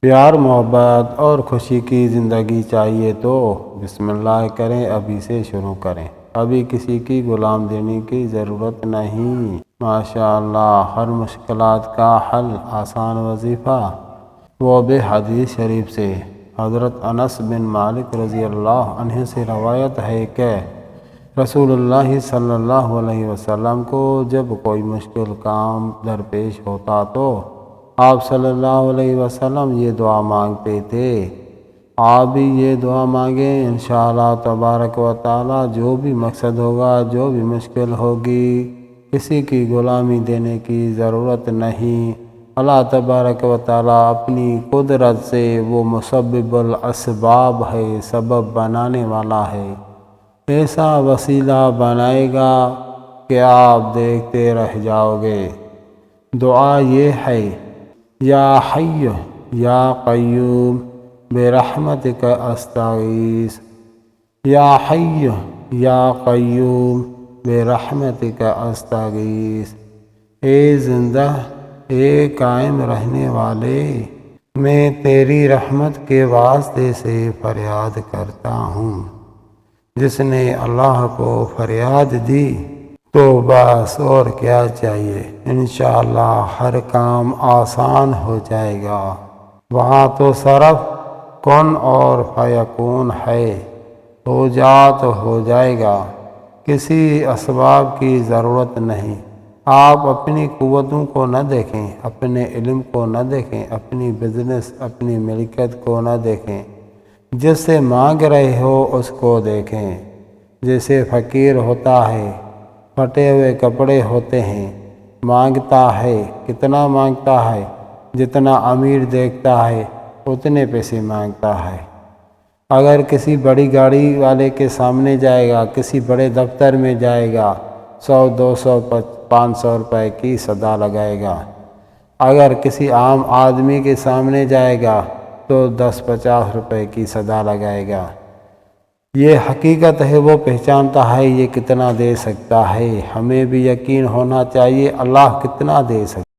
پیار محبت اور خوشی کی زندگی چاہیے تو بسم اللہ کریں، ابھی سے شروع کریں، ابھی کسی کی غلام دینے کی ضرورت نہیں۔ ماشاء اللہ، ہر مشکلات کا حل آسان وظیفہ، وہ بھی حدیث شریف سے۔ حضرت انس بن مالک رضی اللہ عنہ سے روایت ہے کہ رسول اللہ صلی اللہ علیہ وسلم کو جب کوئی مشکل کام درپیش ہوتا تو آپ صلی اللہ علیہ وسلم یہ دعا مانگتے تھے۔ آپ بھی یہ دعا مانگیں، انشاءاللہ تبارک و تعالی جو بھی مقصد ہوگا، جو بھی مشکل ہوگی، کسی کی غلامی دینے کی ضرورت نہیں۔ اللہ تبارک و تعالی اپنی قدرت سے وہ مسبب الاسباب ہے، سبب بنانے والا ہے، ایسا وسیلہ بنائے گا کہ آپ دیکھتے رہ جاؤ گے۔ دعا یہ ہے، یا حی یا قیوم برحمتک استغیث، یا حی یا قیوم برحمتک استغیث۔ اے زندہ، اے قائم رہنے والے، میں تیری رحمت کے واسطے سے فریاد کرتا ہوں۔ جس نے اللہ کو فریاد دی تو بس اور کیا چاہیے، انشاءاللہ ہر کام آسان ہو جائے گا۔ وہاں تو صرف کن اور فیکون ہے، ہو جا تو ہو جائے گا، کسی اسباب کی ضرورت نہیں۔ آپ اپنی قوتوں کو نہ دیکھیں، اپنے علم کو نہ دیکھیں، اپنی بزنس، اپنی ملکیت کو نہ دیکھیں، جس سے مانگ رہے ہو اس کو دیکھیں۔ جیسے فقیر ہوتا ہے، پھٹے ہوئے کپڑے ہوتے ہیں، مانگتا ہے، کتنا مانگتا ہے؟ جتنا امیر دیکھتا ہے اتنے پیسے مانگتا ہے۔ اگر کسی بڑی گاڑی والے کے سامنے جائے گا، کسی بڑے دفتر میں جائے گا، 100، 200، 500 روپے کی صدا لگائے گا۔ اگر کسی عام آدمی کے سامنے جائے گا تو 10، 50 روپے کی صدا لگائے گا۔ یہ حقیقت ہے، وہ پہچانتا ہے یہ کتنا دے سکتا ہے۔ ہمیں بھی یقین ہونا چاہیے اللہ کتنا دے سکتا ہے۔